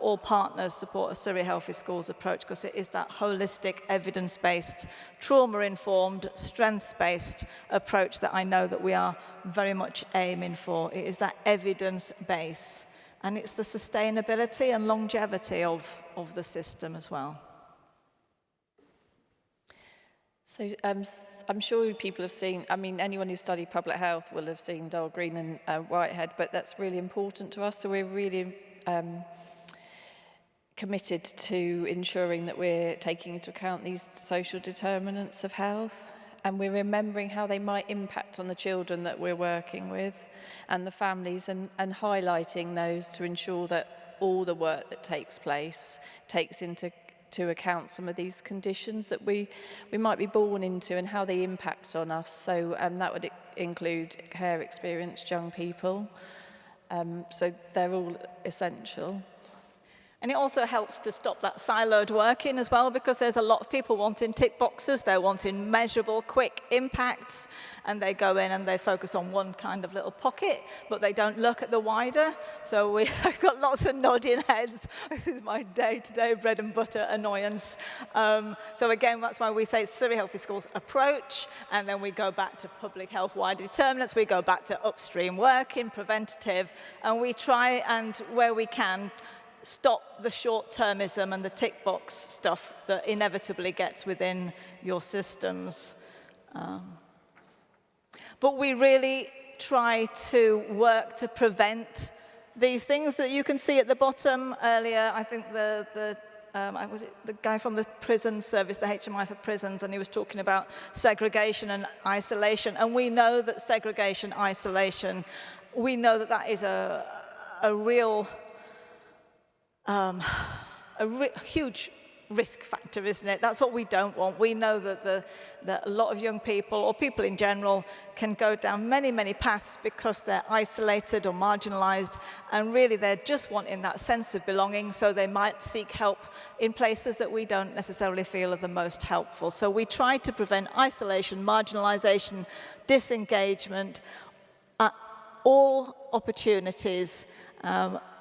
All partners support a Surrey Healthy Schools approach because it is that holistic, evidence-based, trauma-informed, strengths-based approach that I know that we are very much aiming for. It is that evidence base, and it's the sustainability and longevity of the system as well. So I'm sure people have seen, I mean, anyone who studied public health will have seen Dole Green and Whitehead, but that's really important to us. So we're really committed to ensuring that we're taking into account these social determinants of health, and we're remembering how they might impact on the children that we're working with and the families, and highlighting those to ensure that all the work that takes place takes into account some of these conditions that we might be born into and how they impact on us. So that would include care experienced young people. So they're all essential. And it also helps to stop that siloed working as well, because there's a lot of people wanting tick boxes, they're wanting measurable, quick impacts, and they go in and they focus on one kind of little pocket, but they don't look at the wider. So we've got lots of nodding heads. This is my day-to-day bread and butter annoyance. So again, that's why we say it's Surrey Healthy Schools approach, and then we go back to public health wider determinants, we go back to upstream working, preventative, and we try and, where we can, stop the short-termism and the tick box stuff that inevitably gets within your systems. But we really try to work to prevent these things that you can see at the bottom earlier. I think was it the guy from the prison service, the HMI for prisons, and he was talking about segregation and isolation. And we know that segregation, isolation, we know that that is a real huge risk factor, isn't it? That's what we don't want. We know that that a lot of young people, or people in general, can go down many, many paths because they're isolated or marginalized, and really they're just wanting that sense of belonging, so they might seek help in places that we don't necessarily feel are the most helpful. So we try to prevent isolation, marginalization, disengagement, all opportunities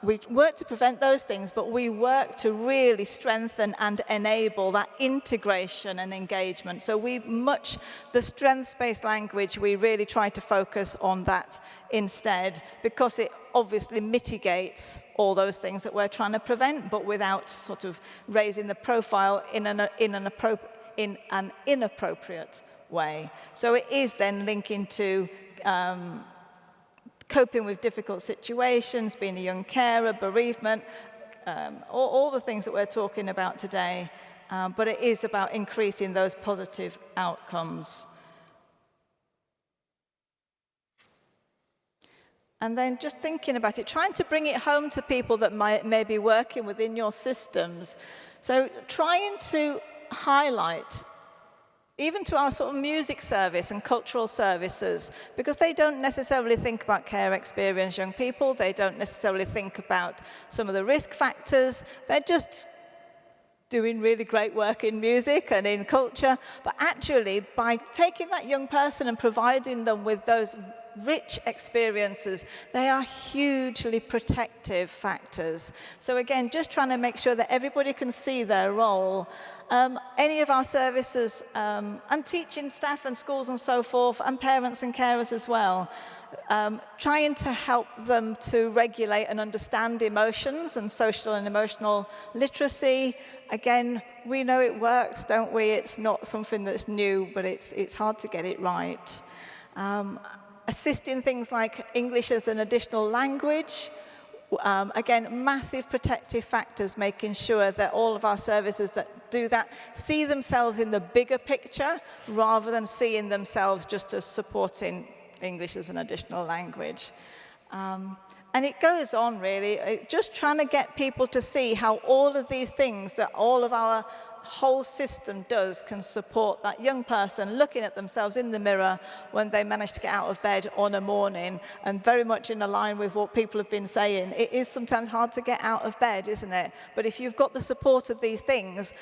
we work to prevent those things, but we work to really strengthen and enable that integration and engagement. So the strengths-based language, we really try to focus on that instead, because it obviously mitigates all those things that we're trying to prevent, but without sort of raising the profile in an inappropriate way. So it is then linking to coping with difficult situations, being a young carer, bereavement, all the things that we're talking about today. But it is about increasing those positive outcomes. And then just thinking about it, trying to bring it home to people that may be working within your systems. So trying to highlight, even to our sort of music service and cultural services, because they don't necessarily think about care experienced young people, they don't necessarily think about some of the risk factors, they're just doing really great work in music and in culture. But actually, by taking that young person and providing them with those rich experiences, they are hugely protective factors. So again, just trying to make sure that everybody can see their role. Any of our services, and teaching staff and schools and so forth, and parents and carers as well, trying to help them to regulate and understand emotions and social and emotional literacy. Again, we know it works, don't we? It's not something that's new, but it's hard to get it right. Assisting things like English as an additional language. Again, massive protective factors, making sure that all of our services that do that see themselves in the bigger picture rather than seeing themselves just as supporting English as an additional language. And it goes on, really, just trying to get people to see how all of these things that all of our whole system does can support that young person looking at themselves in the mirror when they manage to get out of bed on a morning, and very much in line with what people have been saying. It is sometimes hard to get out of bed, isn't it? But if you've got the support of these things,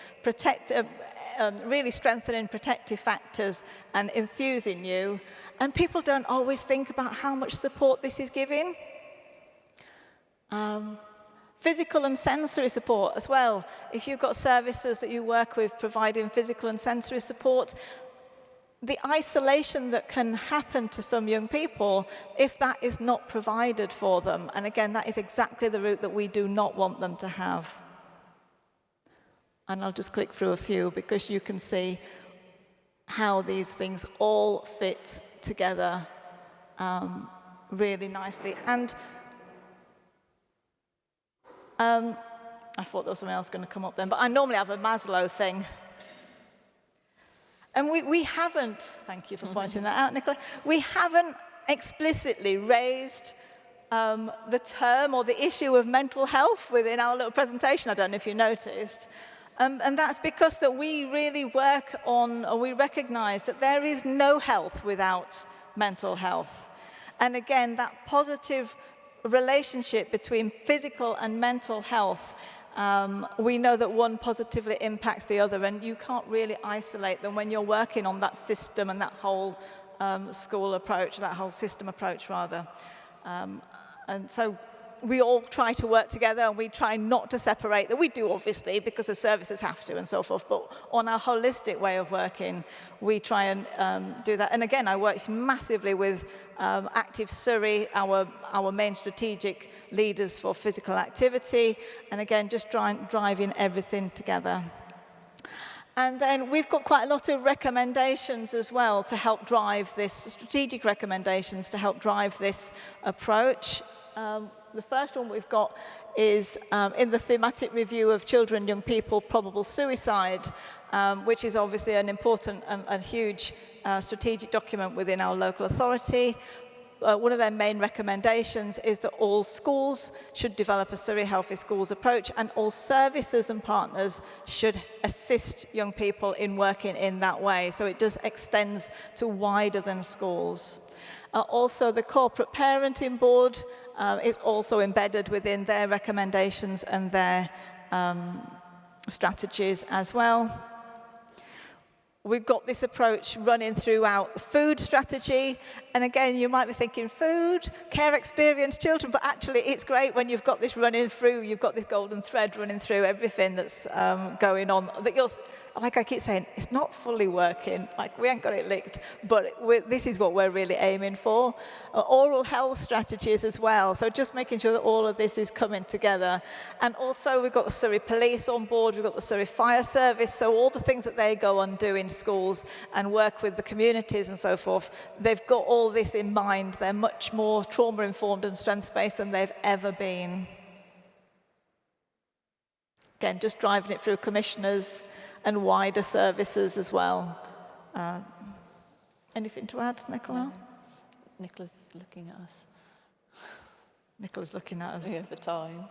really strengthening protective factors and enthusing you, and people don't always think about how much support this is giving. Physical and sensory support as well. If you've got services that you work with providing physical and sensory support, the isolation that can happen to some young people if that is not provided for them. And again, that is exactly the route that we do not want them to have. And I'll just click through a few because you can see how these things all fit together really nicely. And I thought there was something else going to come up then, but I normally have a Maslow thing. And we haven't, thank you for pointing that out, Nicola, we haven't explicitly raised the term or the issue of mental health within our little presentation. I don't know if you noticed. And that's because that we really work on, or we recognize that there is no health without mental health. And again, that positive relationship between physical and mental health, we know that one positively impacts the other, and you can't really isolate them when you're working on that system and that whole school approach, that whole system approach rather. And so we all try to work together, and we try not to separate them. We do, obviously, because the services have to and so forth, but on our holistic way of working, we try and do that. And again, I work massively with Active Surrey, our main strategic leaders for physical activity, and again, just driving everything together. And then we've got quite a lot of recommendations as well to help drive this, strategic recommendations to help drive this approach. The first one we've got is in the thematic review of children and young people probable suicide, which is obviously an important and huge strategic document within our local authority. One of their main recommendations is that all schools should develop a Surrey Healthy Schools approach, and all services and partners should assist young people in working in that way. So it just extends to wider than schools. Also, the Corporate Parenting Board is also embedded within their recommendations and their strategies as well. we've got this approach running throughout food strategy. And again, you might be thinking food, care experience, children, but actually it's great when you've got this running through, you've got this golden thread running through everything that's going on. That you're, like I keep saying, it's not fully working, like we ain't got it licked, but this is what we're really aiming for. Oral health strategies as well, so just making sure that all of this is coming together. And also we've got the Surrey Police on board, we've got the Surrey Fire Service, so all the things that they go and do in schools and work with the communities and so forth, they've got all this in mind. They're much more trauma-informed and strengths-based than they've ever been. Again, just driving it through commissioners and wider services as well. Anything to add, Nicola? Nicola's looking at us. Nicola's looking at us. Yeah, the time.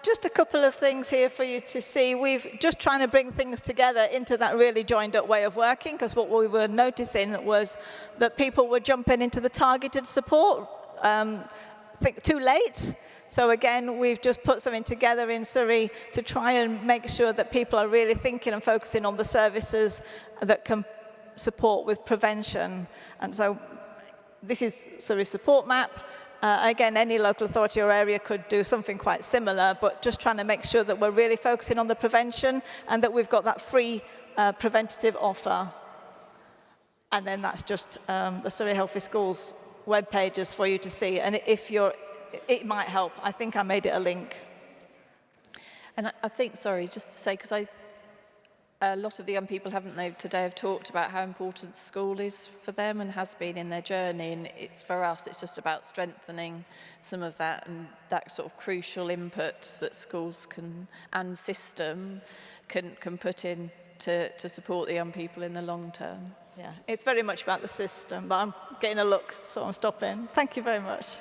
Just a couple of things here for you to see. We've just trying to bring things together into that really joined up way of working, because what we were noticing was that people were jumping into the targeted support too late. So again, we've just put something together in Surrey to try and make sure that people are really thinking and focusing on the services that can support with prevention. And so this is Surrey Support Map. Again, any local authority or area could do something quite similar, but just trying to make sure that we're really focusing on the prevention and that we've got that free preventative offer. And then that's just the Surrey Healthy Schools web pages for you to see. And if you're, it might help. I think I made it a link. And I think, sorry, just to say, because a lot of the young people, haven't they, today have talked about how important school is for them and has been in their journey. And it's for us, it's just about strengthening some of that and that sort of crucial input that schools can and system can put in to support the young people in the long term. Yeah, it's very much about the system, but I'm getting a look, so I'm stopping. Thank you very much.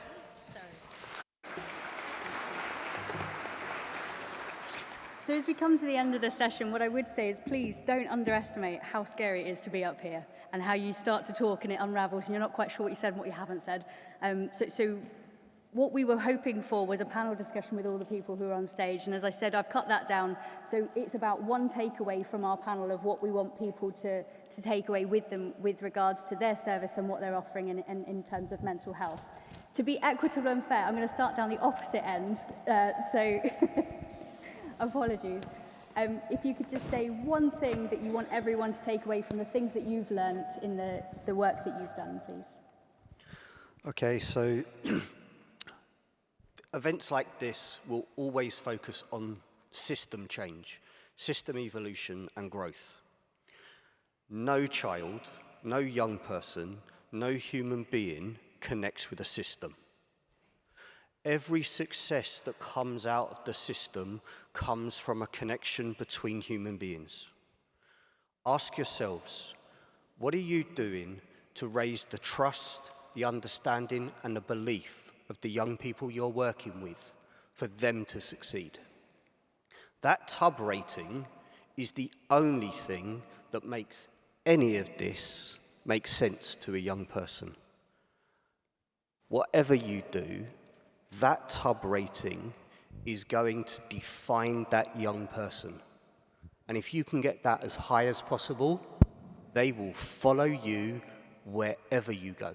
So as we come to the end of the session, what I would say is please don't underestimate how scary it is to be up here and how you start to talk and it unravels and you're not quite sure what you said and what you haven't said. So what we were hoping for was a panel discussion with all the people who are on stage. And as I said, I've cut that down. So it's about one takeaway from our panel of what we want people to take away with them with regards to their service and what they're offering in terms of mental health. To be equitable and fair, I'm going to start down the opposite end. Apologies. If you could just say one thing that you want everyone to take away from the things that you've learned in the work that you've done, please. Okay, so events like this will always focus on system change, system evolution and growth. No child, no young person, no human being connects with a system. Every success that comes out of the system comes from a connection between human beings. Ask yourselves, what are you doing to raise the trust, the understanding and the belief of the young people you're working with for them to succeed? That tub rating is the only thing that makes any of this make sense to a young person. Whatever you do, that tub rating is going to define that young person. And if you can get that as high as possible, they will follow you wherever you go.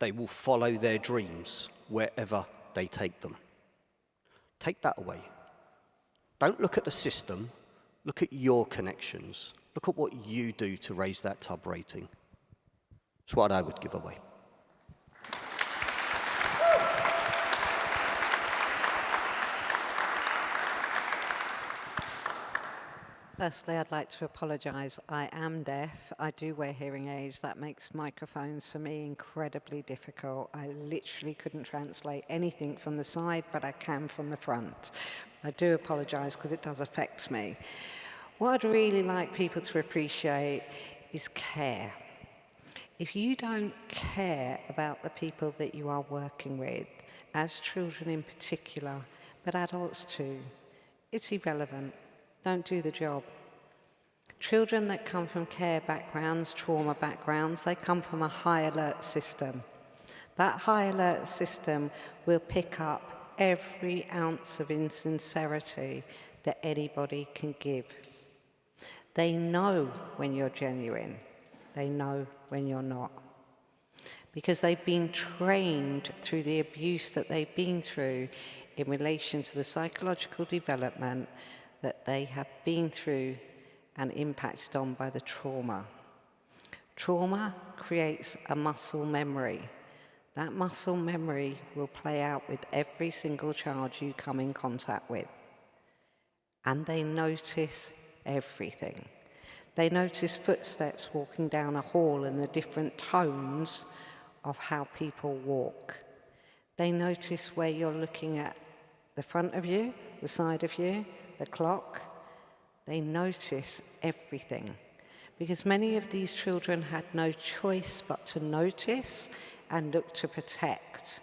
They will follow their dreams wherever they take them. Take that away. Don't look at the system, look at your connections. Look at what you do to raise that tub rating. That's what I would give away. Firstly, I'd like to apologise. I am deaf. I do wear hearing aids. That makes microphones for me incredibly difficult. I literally couldn't translate anything from the side, but I can from the front. I do apologise because it does affect me. What I'd really like people to appreciate is care. If you don't care about the people that you are working with, as children in particular, but adults too, it's irrelevant. Don't do the job. Children that come from care backgrounds, trauma backgrounds, they come from a high alert system. That high alert system will pick up every ounce of insincerity that anybody can give. They know when you're genuine. They know when you're not. Because they've been trained through the abuse that they've been through in relation to the psychological development that they have been through and impacted on by the trauma. Trauma creates a muscle memory. That muscle memory will play out with every single child you come in contact with. And they notice everything. They notice footsteps walking down a hall and the different tones of how people walk. They notice where you're looking at the front of you, the side of you, the clock. They notice everything. Because many of these children had no choice but to notice and look to protect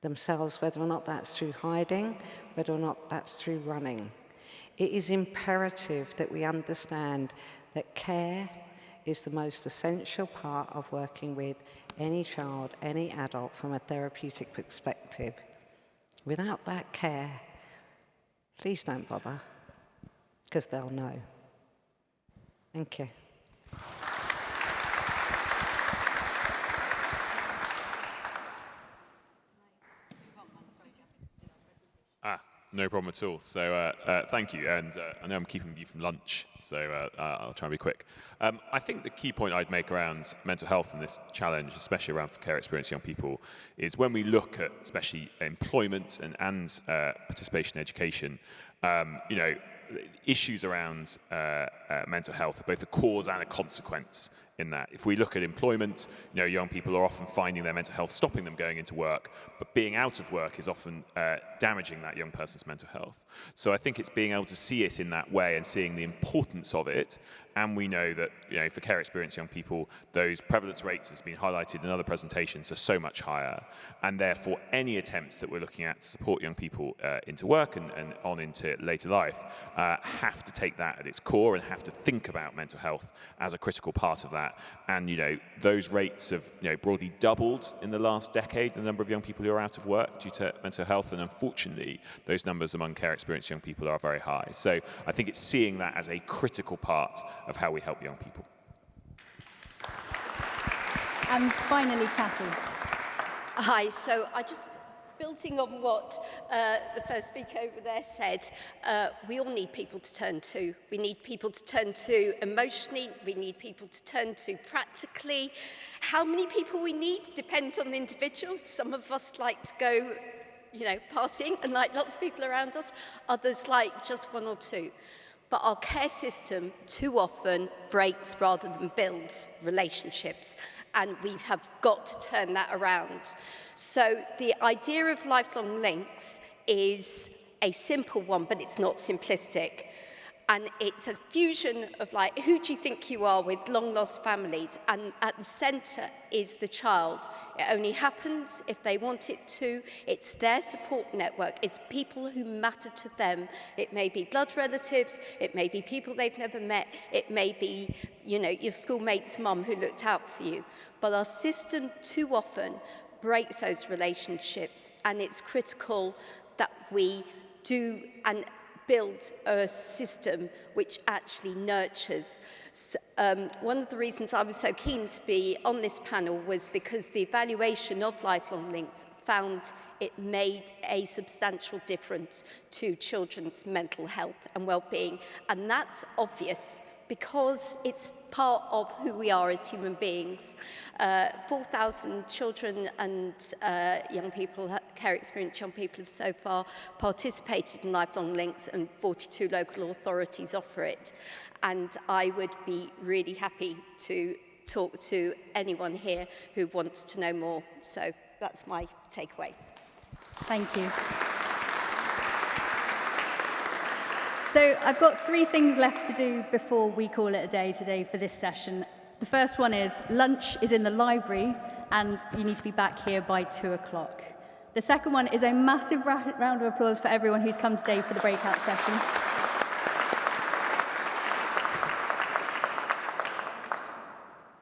themselves, whether or not that's through hiding, whether or not that's through running. It is imperative that we understand that care is the most essential part of working with any child, any adult from a therapeutic perspective. Without that care, please don't bother, because they'll know. Thank you. No problem at all. So thank you, and I know I'm keeping you from lunch, so I'll try and be quick. I think the key point I'd make around mental health and this challenge, especially around care experience young people, is when we look at especially employment and participation in education, issues around mental health are both a cause and a consequence in that. If we look at employment, young people are often finding their mental health stopping them going into work, but being out of work is often damaging that young person's mental health. So I think it's being able to see it in that way and seeing the importance of it. And we know that, for care experience young people, those prevalence rates, as has been highlighted in other presentations, are so much higher. And therefore, any attempts that we're looking at to support young people into work and on into later life have to take that at its core and have to think about mental health as a critical part of that. And, those rates have, broadly doubled in the last decade, the number of young people who are out of work due to mental health. And unfortunately, those numbers among care experience young people are very high. So I think it's seeing that as a critical part of how we help young people. And finally, Kathy. Hi, so building on what the first speaker over there said, we all need people to turn to. We need people to turn to emotionally, we need people to turn to practically. How many people we need depends on the individual. Some of us like to go, partying and like lots of people around us. Others like just one or two. But our care system too often breaks rather than builds relationships, and we have got to turn that around. So the idea of lifelong links is a simple one, but it's not simplistic. And it's a fusion of who do you think you are with long-lost families? And at the centre is the child. It only happens if they want it to. It's their support network. It's people who matter to them. It may be blood relatives. It may be people they've never met. It may be, your schoolmate's mum who looked out for you. But our system too often breaks those relationships, and it's critical that we do and build a system which actually nurtures. So, one of the reasons I was so keen to be on this panel was because the evaluation of lifelong links found it made a substantial difference to children's mental health and well-being. And that's obvious because it's part of who we are as human beings. 4,000 children and young people, care experienced young people have so far participated in lifelong links, and 42 local authorities offer it. And I would be really happy to talk to anyone here who wants to know more. So that's my takeaway. Thank you. So I've got 3 things left to do before we call it a day today for this session. The first one is lunch is in the library and you need to be back here by 2 o'clock. The second one is a massive round of applause for everyone who's come today for the breakout session.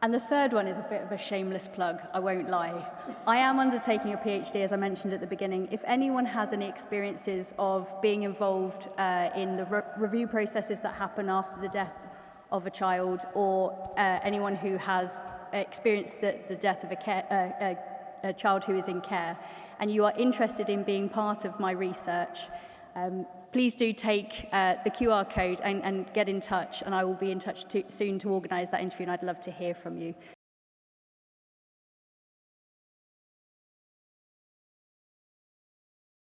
And the third one is a bit of a shameless plug, I won't lie. I am undertaking a PhD, as I mentioned at the beginning. If anyone has any experiences of being involved in the review processes that happen after the death of a child, or anyone who has experienced the death of a child who is in care, and you are interested in being part of my research, please do take the QR code and get in touch, and I will be in touch soon to organise that interview, and I'd love to hear from you.